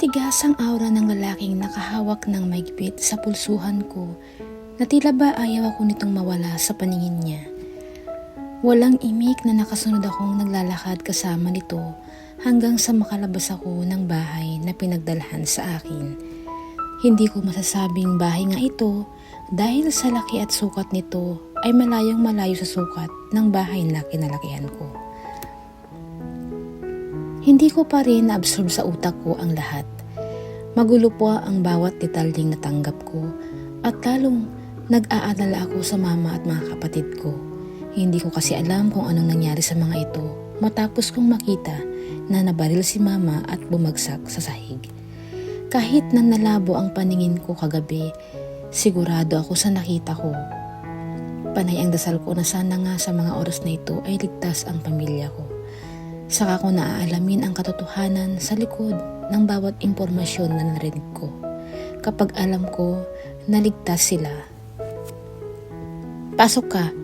Matigas ang aura ng lalaking nakahawak ng mahigpit sa pulsuhan ko na tila ba ayaw ako nitong mawala sa paningin niya. Walang imik na nakasunod akong naglalakad kasama nito hanggang sa makalabas ako ng bahay na pinagdalhan sa akin. Hindi ko masasabing bahay nga ito dahil sa laki at sukat nito ay malayong malayo sa sukat ng bahay na kinalakihan ko. Hindi ko pa rin na-absorb sa utak ko ang lahat. Magulo po ang bawat detalyeng natanggap ko at lalong nag-aalala ako sa mama at mga kapatid ko. Hindi ko kasi alam kung anong nangyari sa mga ito matapos kong makita na nabaril si mama at bumagsak sa sahig. Kahit na nalabo ang paningin ko kagabi, sigurado ako sa nakita ko. Panay ang dasal ko na sana nga sa mga oras na ito ay ligtas ang pamilya ko. Saka ko naaalamin ang katotohanan sa likod ng bawat impormasyon na narinig ko. Kapag alam ko na ligtas sila. "Pasok ka,"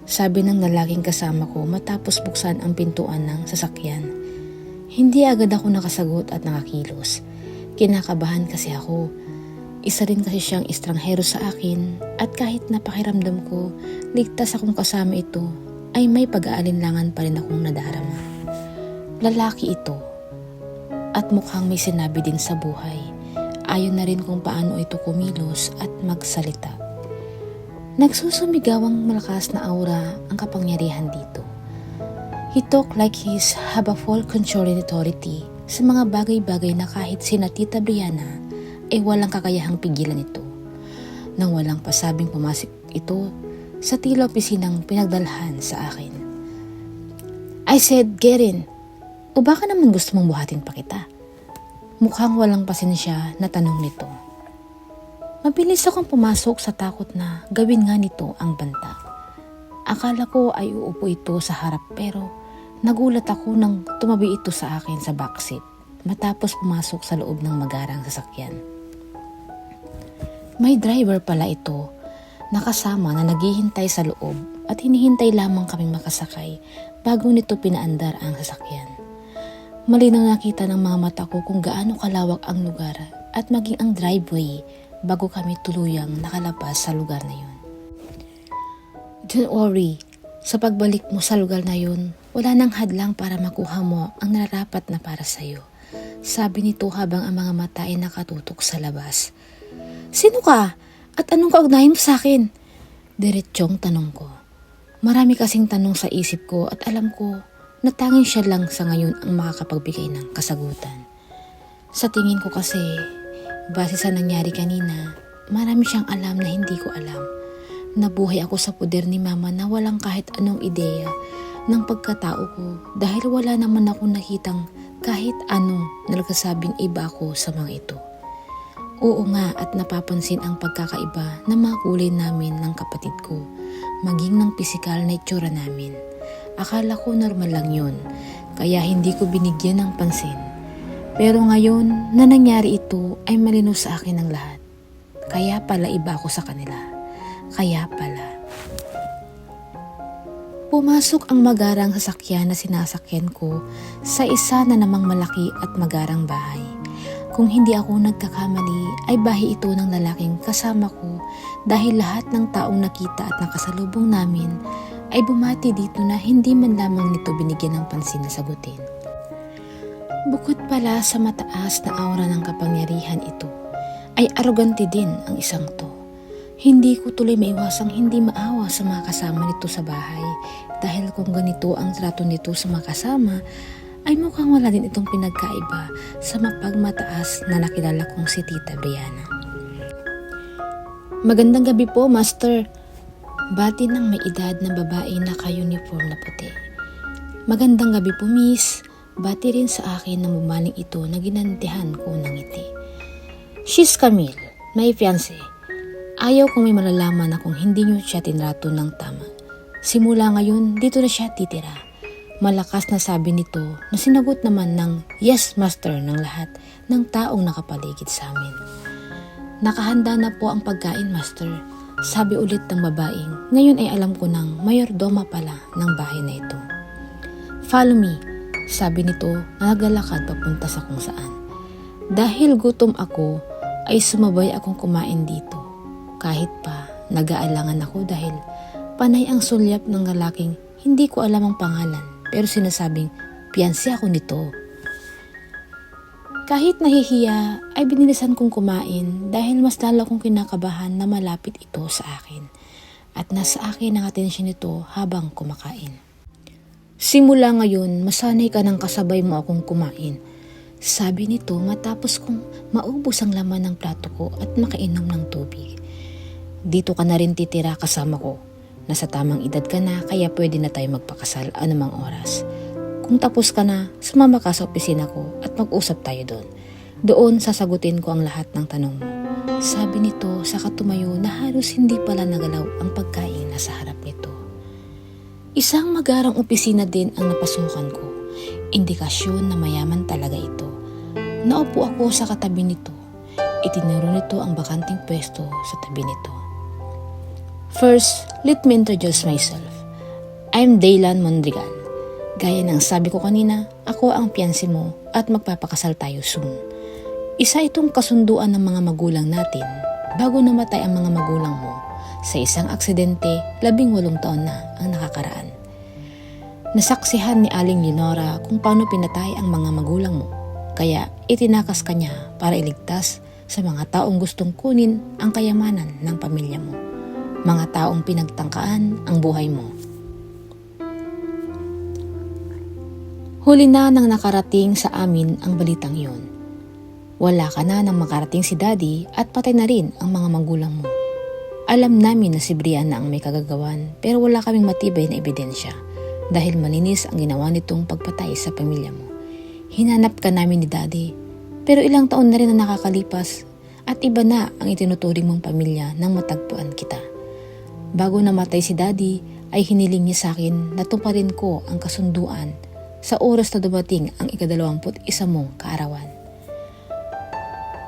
sabi ng lalaking kasama ko matapos buksan ang pintuan ng sasakyan. Hindi agad ako nakasagot at nakakilos. Kinakabahan kasi ako. Isa rin kasi siyang estranghero sa akin at kahit napakiramdam ko ligtas akong kasama ito ay may pag-aalinlangan pa rin akong nadarama. Lalaki ito at mukhang may sinabi din sa buhay. Ayon na rin kung paano ito kumilos at magsalita. Nagsusumigawang malakas na aura ang kapangyarihan dito. He talk like he's have a full controlling authority sa mga bagay-bagay na kahit sina Tita Brianna ay walang kakayahang pigilan ito. Nang walang pasabing pumasok ito sa tila opisinang pinagdalhan sa akin. I said, "Get in. O baka naman gusto mong buhatin pa kita?" Mukhang walang pasensya na tanong nito. Mabilis akong pumasok sa takot na gawin nga nito ang banta. Akala ko ay uupo ito sa harap pero nagulat ako nang tumabi ito sa akin sa backseat matapos pumasok sa loob ng magarang sasakyan. May driver pala ito nakasama na naghihintay sa loob at hinihintay lamang kaming makasakay bago nito pinaandar ang sasakyan. Malinaw nakita ng mga mata ko kung gaano kalawak ang lugar at maging ang driveway bago kami tuluyang nakalabas sa lugar na yun. Don't worry, sa pagbalik mo sa lugar na yun, wala nang hadlang para makuha mo ang nararapat na para sa'yo. Sabi nito habang ang mga mata ay nakatutok sa labas. "Sino ka? At anong kaugnayan mo sa akin?" Diretsyong tanong ko. Marami kasing tanong sa isip ko at alam ko na tanging siya lang sa ngayon ang makakapagbigay ng kasagutan. Sa tingin ko kasi, base sa nangyari kanina, marami siyang alam na hindi ko alam. Nabuhay ako sa poder ni mama na walang kahit anong ideya ng pagkatao ko dahil wala naman ako nakitang kahit anong nagkasabing iba ako sa mga ito. Oo nga at napapansin ang pagkakaiba ng mga kulay namin ng kapatid ko, maging ng pisikal na itsura namin. Akala ko normal lang yun, kaya hindi ko binigyan ng pansin. Pero ngayon na nangyari ito ay malinaw sa akin ang lahat. Kaya pala iba ako sa kanila. Kaya pala. Pumasok ang magarang sasakyan na sinasakyan ko sa isa na namang malaki at magarang bahay. Kung hindi ako nagkakamali ay bahay ito ng lalaking kasama ko dahil lahat ng taong nakita at nakasalubong namin ay bumati dito na hindi man lamang nito binigyan ng pansin na sagutin. Bukod pala sa mataas na aura ng kapangyarihan ito, ay arogante din ang isang to. Hindi ko tuloy maiwasang hindi maawa sa mga kasama nito sa bahay dahil kung ganito ang trato nito sa mga kasama, ay mukhang wala din itong pinagkaiba sa mapagmataas na nakilala kong si Tita Brianna. "Magandang gabi po, Master." Bati ng may edad na babae na ka-uniform na puti. "Magandang gabi po, Miss." Bati rin sa akin ng bumaling ito na ginantihan ko ng ngiti. "She's Camille, my fiancé. Ayaw kong may malalaman na kung hindi niyo siya tinrato ng tama. Simula ngayon, dito na siya titira." Malakas na sabi nito na sinagot naman ng "Yes, Master" ng lahat ng taong nakapaligid sa amin. "Nakahanda na po ang pagkain, Master." Sabi ulit ng babaeng, ngayon ay alam ko ng mayordoma pala ng bahay na ito. "Follow me," sabi nito na naglalakad papunta sa kung saan. Dahil gutom ako, ay sumabay akong kumain dito. Kahit pa nag-aalangan ako dahil panay ang sulyap ng lalaking hindi ko alam ang pangalan pero sinasabing piyansi ako nito. Kahit nahihiya ay binilisan kong kumain dahil mas lalo akong kinakabahan na malapit ito sa akin at nasa akin ang atensyon nito habang kumakain. Simula ngayon, masanay ka ng kasabay mo akong kumain. Sabi nito matapos kong maubos ang laman ng plato ko at makainom ng tubig. Dito ka na rin titira kasama ko. Nasa tamang edad ka na kaya pwede na tayo magpakasal anumang oras. Kung tapos ka na, sumama ka sa opisina ko at mag-usap tayo doon. Doon sasagutin ko ang lahat ng tanong mo. Sabi nito sa katumayo na halos hindi pala nagalaw ang pagkain na sa harap nito. Isang magarang opisina din ang napasukan ko. Indikasyon na mayaman talaga ito. Naupo ako sa katabi nito. Itinuro nito ang bakanting pwesto sa tabi nito. First, let me introduce myself. I'm Daylan Mondrigan. Gaya ng sabi ko kanina, ako ang piyansi mo at magpapakasal tayo soon. Isa itong kasunduan ng mga magulang natin bago namatay ang mga magulang mo sa isang aksidente 18 taon na ang nakakaraan. Nasaksihan ni Aling Leonora kung paano pinatay ang mga magulang mo, kaya itinakas ka niya para iligtas sa mga taong gustong kunin ang kayamanan ng pamilya mo, mga taong pinagtangkaan ang buhay mo. Huli na nang nakarating sa amin ang balitang yon. Wala ka na nang makarating si Daddy at patay na rin ang mga magulang mo. Alam namin na si Brianna ang may kagagawan pero wala kaming matibay na ebidensya. Dahil malinis ang ginawa nitong pagpatay sa pamilya mo. Hinanap ka namin ni Daddy, pero ilang taon na rin ang nakakalipas at iba na ang itinuturing mong pamilya nang matagpuan kita. Bago namatay si Daddy, ay hiniling niya sa akin na tuparin ko ang kasunduan sa oras na dumating ang ika-21 mong kaarawan.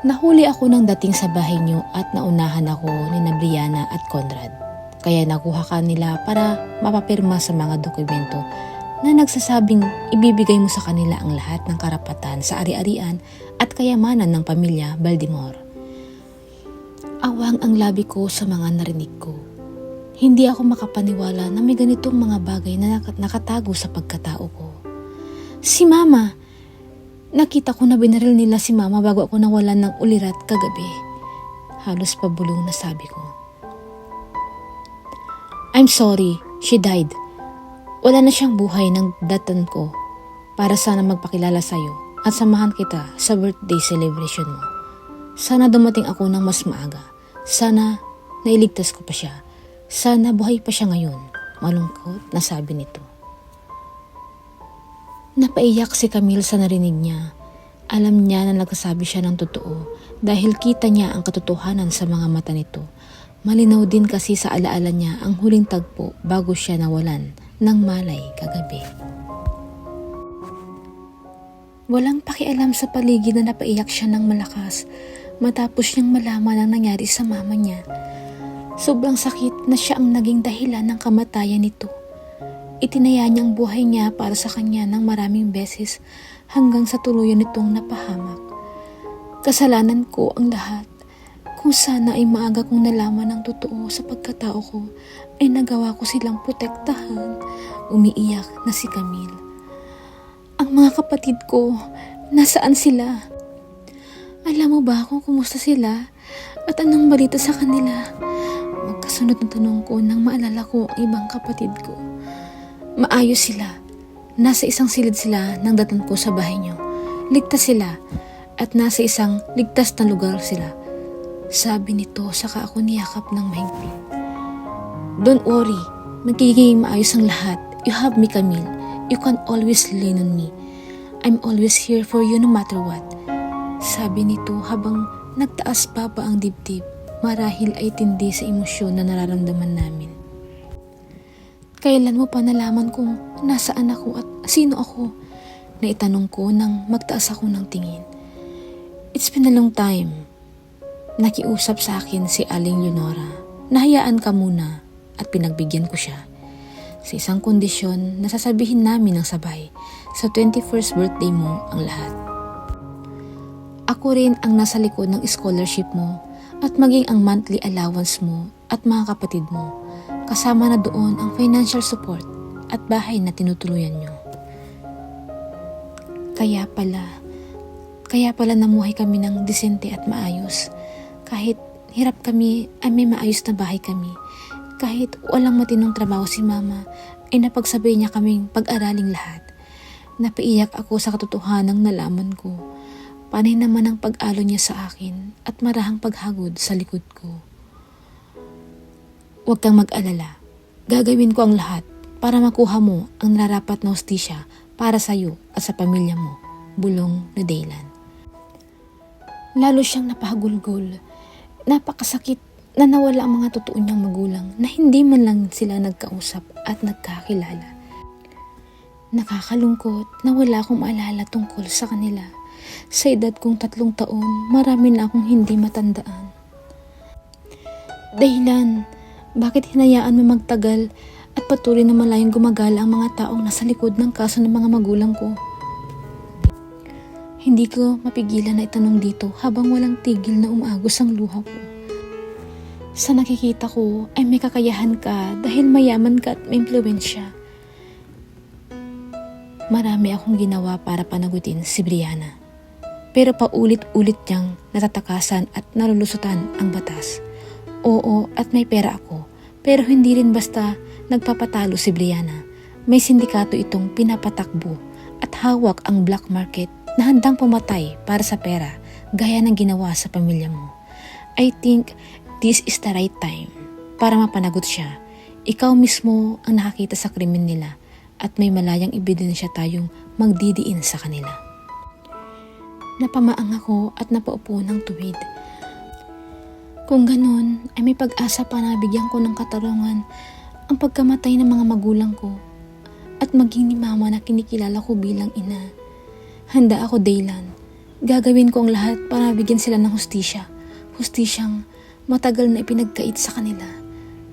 Nahuli ako nang dating sa bahay niyo at naunahan ako ni Brianna at Conrad. Kaya nakuha ka nila para mapapirma sa mga dokumento na nagsasabing ibibigay mo sa kanila ang lahat ng karapatan sa ari-arian at kayamanan ng pamilya Baltimore. Awang ang labi ko sa mga narinig ko. Hindi ako makapaniwala na may ganitong mga bagay na nakatago sa pagkatao ko. Si Mama! Nakita ko na binaril nila si Mama bago ako nawalan ng ulirat kagabi. Halos pabulong na sabi ko. I'm sorry, she died. Wala na siyang buhay ng datan ko para sana magpakilala sa'yo at samahan kita sa birthday celebration mo. Sana dumating ako ng mas maaga. Sana nailigtas ko pa siya. Sana buhay pa siya ngayon. Malungkot na sabi nito. Napaiyak si Camille sa narinig niya. Alam niya na nagsasabi siya ng totoo dahil kita niya ang katotohanan sa mga mata nito. Malinaw din kasi sa alaala niya ang huling tagpo bago siya nawalan ng malay kagabi. Walang pakialam sa paligid na napaiyak siya ng malakas matapos niyang malaman ang nangyari sa mama niya. Sobrang sakit na siya ang naging dahilan ng kamatayan nito. Itinaya niyang buhay niya para sa kanya ng maraming beses hanggang sa tuluyan nitong napahamak. Kasalanan ko ang lahat. Kung sana ay maaga kong nalaman ang totoo sa pagkatao ko, ay nagawa ko silang protektahan. Umiiyak na si Camille. Ang mga kapatid ko, nasaan sila? Alam mo ba kung kumusta sila? At anong balita sa kanila? Magkasunod na tanong ko nang maalala ko ang ibang kapatid ko. Maayos sila. Nasa isang silid sila ng datan ko sa bahay niyo. Ligtas sila at nasa isang ligtas na lugar sila. Sabi nito saka ako niyakap ng mahigpit. Don't worry, magiging maayos ang lahat. You have me, Camille. You can always lean on me. I'm always here for you no matter what. Sabi nito habang nagtaas pa ang dibdib. Marahil ay tindi sa emosyon na nararamdaman namin. Kailan mo pa nalaman kung nasaan ako at sino ako? Naitanong ko nang magtaas ako ng tingin. It's been a long time. Nakiusap sa akin si Aling Leonora. Nahayaan ka muna at pinagbigyan ko siya. Sa isang kondisyon na sasabihin namin ng sabay sa 21st birthday mo ang lahat. Ako rin ang nasa likod ng scholarship mo at maging ang monthly allowance mo at mga kapatid mo. Kasama na doon ang financial support at bahay na tinutuluyan nyo. Kaya pala namuhay kami ng disente at maayos. Kahit hirap kami ay may maayos na bahay kami. Kahit walang matinong trabaho si mama, ay napagsabay niya kaming pag-araling lahat. Napaiyak ako sa katotohanang nalaman ko. Panay naman ang pag-alo niya sa akin at marahang paghagod sa likod ko. Huwag kang mag-alala. Gagawin ko ang lahat para makuha mo ang nararapat na hustisya para sa iyo at sa pamilya mo, bulong ni Daylan. Lalo siyang napahagulgol. Napakasakit na nawala ang mga totoo niyang magulang na hindi man lang sila nagkausap at nagkakilala. Nakakalungkot na wala akong maalala tungkol sa kanila. Sa edad kong 3 taon, marami na akong hindi matandaan. Daylan, bakit hinayaan mo magtagal at patuloy na malayong gumagala ang mga taong nasa likod ng kaso ng mga magulang ko? Hindi ko mapigilan na itanong dito habang walang tigil na umaagos ang luha ko. Sa nakikita ko ay may kakayahan ka dahil mayaman ka at may impluwensya. Marami akong ginawa para panagutin si Brianna. Pero paulit-ulit niyang natatakasan at nalulusutan ang batas. Oo, at may pera ako. Pero hindi rin basta nagpapatalo si Brianna. May sindikato itong pinapatakbo at hawak ang black market na handang pumatay para sa pera gaya ng ginawa sa pamilya mo. I think this is the right time para mapanagot siya. Ikaw mismo ang nakakita sa krimen nila at may malayang ebidensya tayong magdidiin sa kanila. Napamaang ako at napaupo ng tuwid. Kung ganun, ay may pag-asa pa na bigyan ko ng katarungan ang pagkamatay ng mga magulang ko at maging ni mama na kinikilala ko bilang ina. Handa ako, Daylan. Gagawin ko ang lahat para bigyan sila ng hustisya. Hustisyang matagal na ipinagkait sa kanila.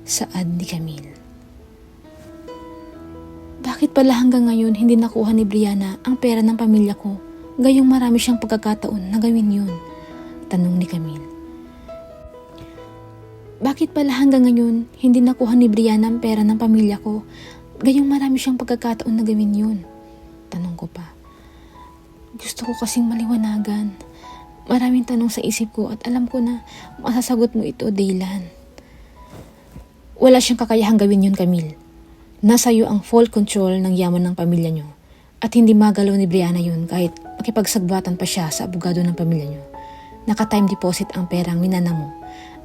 Saad ni Camille. Bakit pala hanggang ngayon hindi nakuha ni Brianna ang pera ng pamilya ko? Gayong marami siyang pagkakataon na gawin yun. Tanong ni Camille. Bakit pala hanggang ngayon hindi nakuha ni Brianna ang pera ng pamilya ko? Gayong marami siyang pagkakataon na gawin yun. Tanong ko pa. Gusto ko kasing maliwanagan. Maraming tanong sa isip ko at alam ko na masasagot mo ito, Daylan. Wala siyang kakayahang gawin yun, Camille. Nasa iyo ang full control ng yaman ng pamilya niyo. At hindi magalaw ni Brianna yun kahit makipagsagbuatan pa siya sa abogado ng pamilya niyo. Naka-time deposit ang perang minana mo.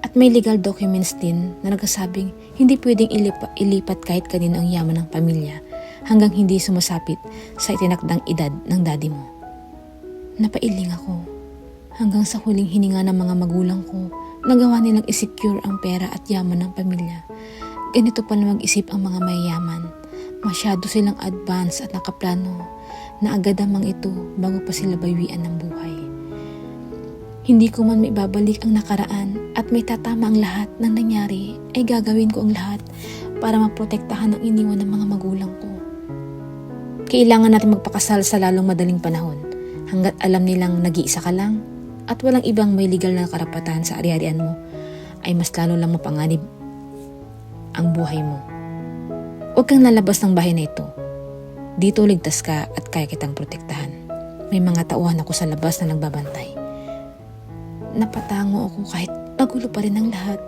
At may legal documents din na nagsasabing hindi pwedeng ilipat kahit kanino ang yaman ng pamilya hanggang hindi sumasapit sa itinakdang edad ng daddy mo. Napailing ako hanggang sa huling hininga ng mga magulang ko. Nagawa nilang isecure ang pera at yaman ng pamilya. Ganito pala mag-isip ang mga mayayaman. Masyado silang advance at nakaplano na agad amang ito bago pa sila bawian ng buhay. Hindi ko man maibabalik ang nakaraan at may tatama ang lahat ng nangyari ay gagawin ko ang lahat para maprotektahan ang iniwan ng mga magulang ko. Kailangan natin magpakasal sa lalong madaling panahon hanggat alam nilang nag-iisa ka lang at walang ibang may legal na karapatan sa ari-arian mo ay mas lalo lang mapanganib ang buhay mo. Huwag kang lalabas ng bahay na ito. Dito ligtas ka at kaya kitang protektahan. May mga tauhan ako sa labas na nagbabantay. Napatango ako kahit magulo pa rin ang lahat.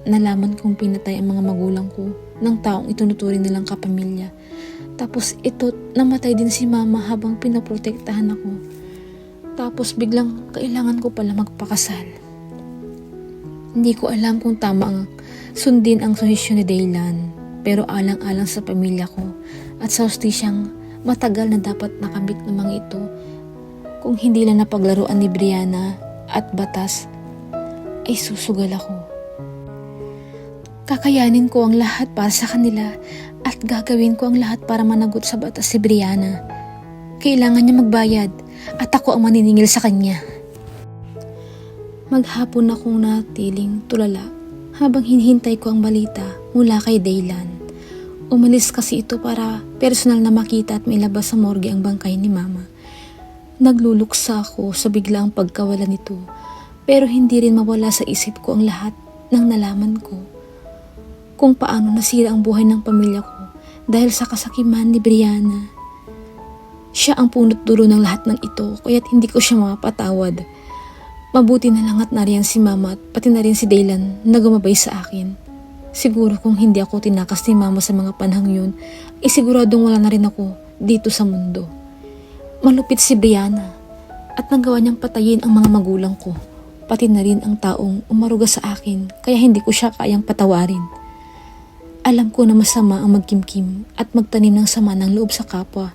Nalaman kong pinatay ang mga magulang ko ng taong itunuturing nilang kapamilya. Tapos ito, namatay din si mama habang pinaprotektahan ako. Tapos biglang kailangan ko pala magpakasal. Hindi ko alam kung tama ang sundin ang solusyon ni Daylan. Pero alang-alang sa pamilya ko at sa hustisyang matagal na dapat nakamit ng mga ito kung hindi lang napaglaruan ni Brianna at batas ay susugal ako. Kakayanin ko ang lahat para sa kanila at gagawin ko ang lahat para managot sa batas si Brianna. Kailangan niya magbayad at ako ang maniningil sa kanya. Maghapon akong natiling tulala habang hinihintay ko ang balita mula kay Daylan. Umalis kasi ito para personal na makita at mailabas sa morgue ang bangkay ni mama. Nagluluksa ako sa biglaang pagkawala nito, pero hindi rin mawala sa isip ko ang lahat ng nalaman ko. Kung paano nasira ang buhay ng pamilya ko dahil sa kasakiman ni Brianna. Siya ang punot dulo ng lahat ng ito, kaya't hindi ko siya mapatawad. Mabuti na lang at nariyan si Mama at pati na rin si Daylan na gumabay sa akin. Siguro kung hindi ako tinakas ni Mama sa mga panahong yun, siguradong wala na rin ako dito sa mundo. Malupit si Brianna at nagawa niyang patayin ang mga magulang ko, pati na rin ang taong umaruga sa akin, kaya hindi ko siya kayang patawarin. Alam ko na masama ang magkimkim at magtanim ng sama ng loob sa kapwa,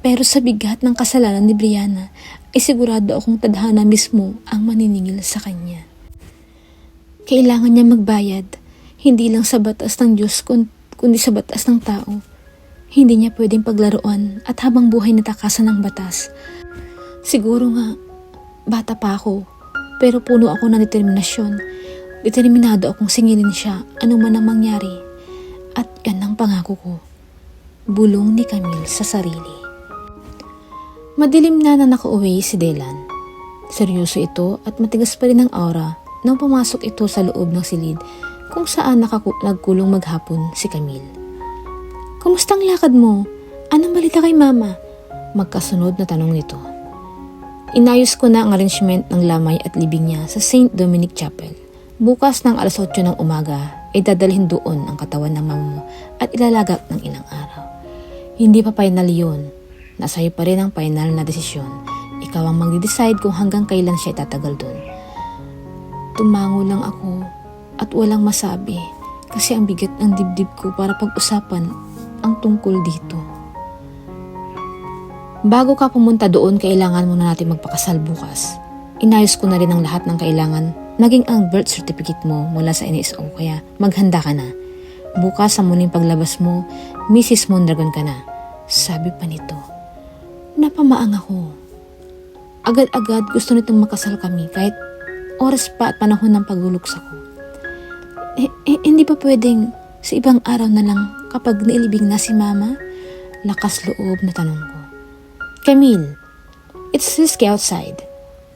pero sa bigat ng kasalanan ni Brianna ay sigurado akong tadhana mismo ang maniningil sa kanya. Kailangan niya magbayad, hindi lang sa batas ng Diyos kundi sa batas ng tao. Hindi niya pwedeng paglaruan at habang buhay natakasan ng batas. Siguro nga, bata pa ako, pero puno ako ng determinasyon. Determinado akong singilin siya anuman ang mangyari. At yan ang pangako ko. Bulong ni Camille sa sarili. Madilim na nakauwi si Dylan. Seryoso ito at matigas pa rin ang aura nang pumasok ito sa loob ng silid kung saan nagkulong maghapon si Camille. Kumusta ang lakad mo? Anong balita kay Mama? Magkasunod na tanong nito. Inayos ko na ang arrangement ng lamay at libing niya sa St. Dominic Chapel. Bukas ng alas 8 ng umaga ay dadalhin doon ang katawan ng mama mo at ilalagak ng ilang araw. Hindi pa final yun. Nasa iyo pa rin ang final na desisyon. Ikaw ang magde-decide kung hanggang kailan siya itatagal doon. Tumango lang ako at walang masabi kasi ang bigat ng dibdib ko para pag-usapan ang tungkol dito. Bago ka pumunta doon, kailangan muna natin magpakasal bukas. Inayos ko na rin ang lahat ng kailangan, maging ang birth certificate mo mula sa NSO, kaya maghanda ka na. Bukas sa muling paglabas mo, Mrs. Mondragon ka na. Sabi pa nito. Napamaang ako. Agad-agad gusto nitong makasal kami kahit oras pa at panahon ng pagluluksa ko. Hindi pa pwedeng sa ibang araw na lang kapag nailibing na si Mama? Lakas loob na tanong ko. Camille, it's risky outside.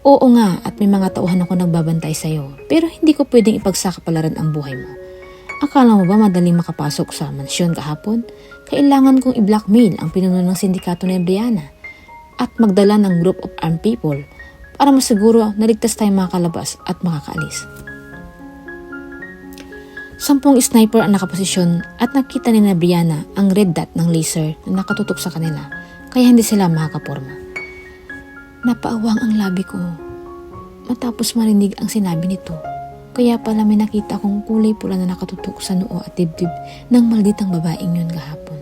Oo nga at may mga tauhan ako nagbabantay sa'yo, pero hindi ko pwedeng ipagsakapalaran ang buhay mo. Akala mo ba madaling makapasok sa mansyon kahapon? Kailangan kong i-blackmail ang pinuno ng sindikato ni Brianna at magdala ng group of armed people para masiguro naligtas tayong makakalabas at makakaalis. 10 sniper ang nakaposisyon at nakita ni Brianna ang red dot ng laser na nakatutok sa kanila, kaya hindi sila makakaporma. Napaawang ang labi ko matapos marinig ang sinabi nito, kaya pala may nakita akong kulay pula na nakatutok sa noo at dibdib ng malditang babaeng yun kahapon.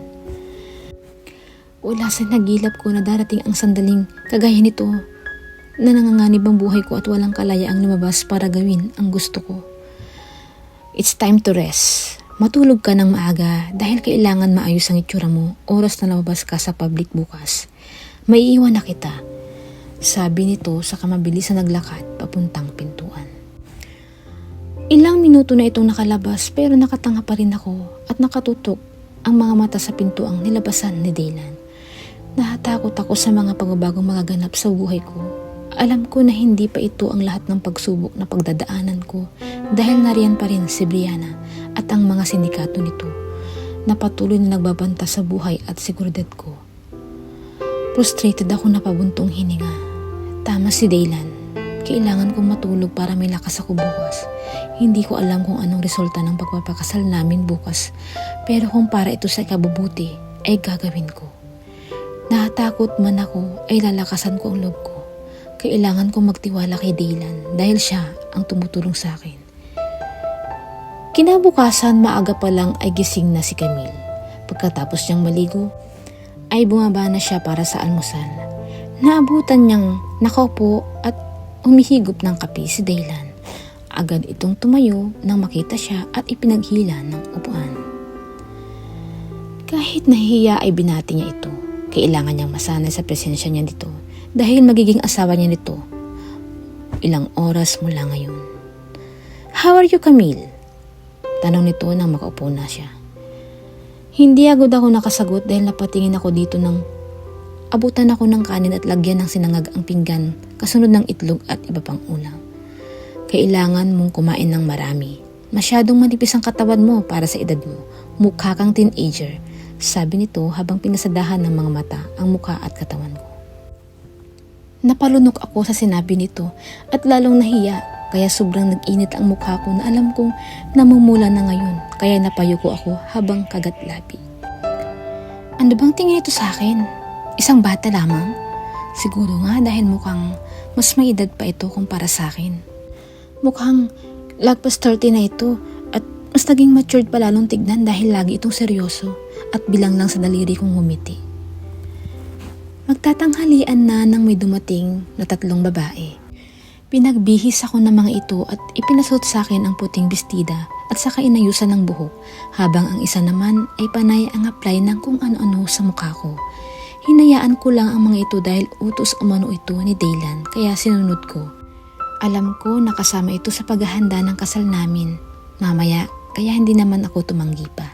Wala sa nagilap ko na darating ang sandaling kagaya nito na nanganganib ang buhay ko at walang kalayaang lumabas para gawin ang gusto ko. It's time to rest. Matulog ka ng maaga dahil kailangan maayos ang itsura mo oras na lumabas ka sa public bukas. Maiiwan na kita. Sabi nito sa kamabilis na naglakad papuntang pintuan. Ilang minuto na itong nakalabas pero nakatanga pa rin ako at nakatutok ang mga mata sa pintuang nilabasan ni Dylan. Nahatakot ako sa mga pagbabagong magaganap sa buhay ko. Alam ko na hindi pa ito ang lahat ng pagsubok na pagdadaanan ko dahil nariyan pa rin si Brianna at ang mga sindikato nito na patuloy na nagbabanta sa buhay at seguridad ko. Frustrated ako na pabuntong hininga. Tama si Dylan. Kailangan kong matulog para may lakas ako bukas. Hindi ko alam kung anong resulta ng pagpapakasal namin bukas, pero kung para ito sa ikabubuti ay gagawin ko. Nahatakot man ako ay lalakasan ko ang loob ko. Kailangan kong magtiwala kay Dylan dahil siya ang tumutulong sa akin. Kinabukasan maaga pa lang ay gising na si Camille. Pagkatapos niyang maligo, ay bumaba na siya para sa almusal. Naabutan niyang nakaupo at humihigop ng kape si Dylan. Agad itong tumayo nang makita siya at ipinaghila ng upuan. Kahit nahihiya ay binati niya ito. Kailangan niyang masanay sa presensya niya dito dahil magiging asawa niya nito. Ilang oras mula ngayon. How are you, Camille? Tanong nito nang makaupo na siya. Hindi agad ako nakasagot dahil napatingin ako dito ng abutan ako ng kanin at lagyan ng sinangag ang pinggan, kasunod ng itlog at iba pang ulam. Kailangan mong kumain ng marami. Masyadong manipis ang katawan mo para sa edad mo. Mukha kang teenager, sabi nito habang pinasadahan ng mga mata ang mukha at katawan ko. Napalunok ako sa sinabi nito at lalong nahiya, kaya sobrang nag-init ang mukha ko na alam kong namumula na ngayon, kaya napayuko ako habang kagat-labi. Ano bang tingin ito sa akin? Isang bata lamang? Siguro nga dahil mukhang mas may edad pa ito kumpara sa akin. Mukhang lagpas 30 na ito at mas naging matured pa lalong tignan dahil lagi itong seryoso at bilang lang sa daliri kong ngumiti. Magtatanghalian na nang may dumating na 3 babae. Pinagbihis ako ng mga ito at ipinasuot sa akin ang puting bestida at saka inayusan ng buhok habang ang isa naman ay panay ang apply ng kung ano-ano sa mukha ko. Hinayaan ko lang ang mga ito dahil utos umano ito ni Daylan kaya sinunod ko. Alam ko na kasama ito sa paghahanda ng kasal namin. Mamaya kaya hindi naman ako tumanggi pa.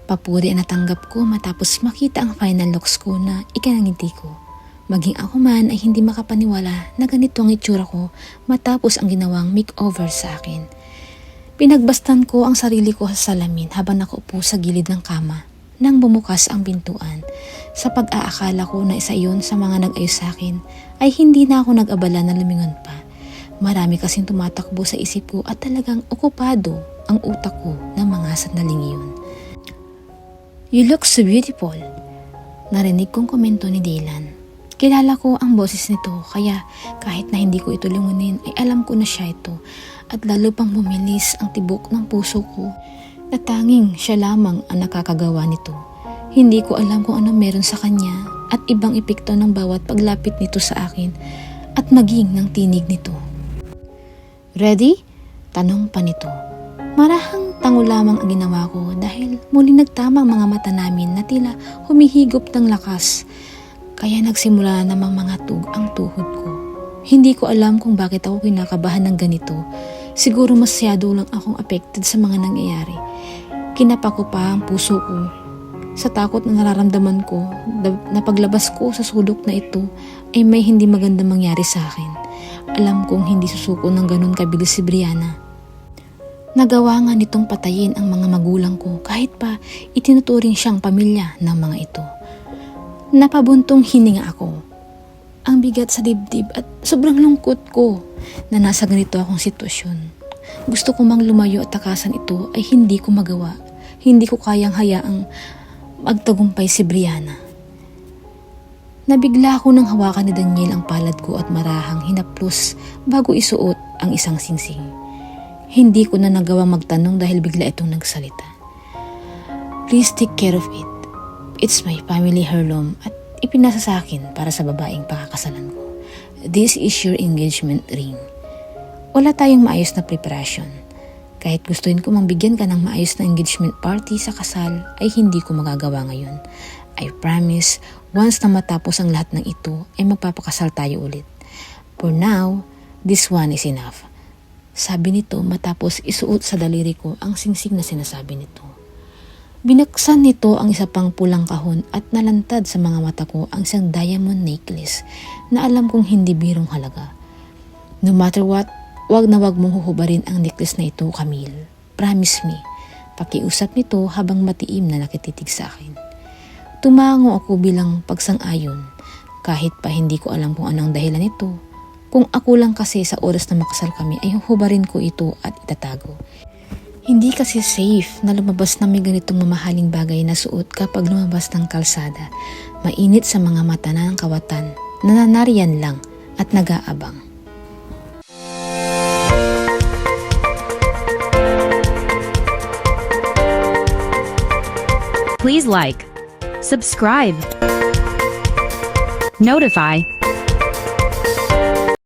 Papuri ang natanggap ko matapos makita ang final looks ko na ikinangiti ko. Maging ako man ay hindi makapaniwala na ganito ang itsura ko matapos ang ginawang makeover sa akin. Pinagbastan ko ang sarili ko sa salamin habang nakaupo sa gilid ng kama nang bumukas ang pintuan. Sa pag-aakala ko na isa iyon sa mga nag-ayos sa akin ay hindi na ako nag-abala na lumingon pa. Marami kasing tumatakbo sa isip ko at talagang okupado ang utak ko ng mga sandaling iyon. "You look so beautiful," narinig kong komento ni Daylan. Kilala ko ang boses nito kaya kahit na hindi ko ito lingunin ay alam ko na siya ito at lalo pang bumilis ang tibok ng puso ko na tanging siya lamang ang nakakagawa nito. Hindi ko alam kung ano meron sa kanya at ibang epekto ng bawat paglapit nito sa akin at maging ng tinig nito. "Ready?" Tanong pa nito. Marahang tango lamang ang ginawa ko dahil muli nagtama ang mga mata namin na tila humihigop ng lakas. Kaya nagsimula namang mangatog ang tuhod ko. Hindi ko alam kung bakit ako kinakabahan ng ganito. Siguro masyado lang akong affected sa mga nangyayari. Kinapa ko pa ang puso ko sa takot na nararamdaman ko na paglabas ko sa sulok na ito ay may hindi magandang mangyari sa akin. Alam kong hindi susuko ng ganun kabilis si Brianna. Nagawa nga nitong patayin ang mga magulang ko kahit pa itinuturing siyang pamilya ng mga ito. Napabuntong hininga ako. Ang bigat sa dibdib at sobrang lungkot ko na nasa ganito akong sitwasyon. Gusto ko mang lumayo at takasan ito ay hindi ko magawa. Hindi ko kayang hayaang magtagumpay si Brianna. Nabigla ako nang hawakan ni Daniel ang palad ko at marahang hinaplos bago isuot ang isang singsing. Hindi ko na nagawang magtanong dahil bigla itong nagsalita. "Please take care of it. It's my family heirloom at ipinasa sa akin para sa babaeng pakakasalan ko. This is your engagement ring. Wala tayong maayos na preparasyon. Kahit gustuin ko mang bigyan ka ng maayos na engagement party sa kasal ay hindi ko magagawa ngayon. I promise, once na matapos ang lahat ng ito ay magpapakasal tayo ulit. For now, this one is enough." Sabi nito matapos isuot sa daliri ko ang singsing na sinasabi nito. Binaksan nito ang isa pang pulang kahon at nalantad sa mga mata ko ang isang diamond necklace na alam kong hindi birong halaga. "No matter what, wag na wag mong huhubarin ang necklace na ito, Camille. Promise me." Pakiusap nito habang matiim na nakititig sa akin. Tumango ako bilang pagsang-ayon kahit pa hindi ko alam kung anong dahilan nito. Kung ako lang kasi sa oras na makasal kami ay huhubarin ko ito at itatago. Hindi kasi safe na lumabas na may ganitong mamahaling bagay na suot kapag lumabas ng kalsada. Mainit sa mga mata na ng kawatan na nanariyan lang at nag-aabang. Please like, subscribe, notify,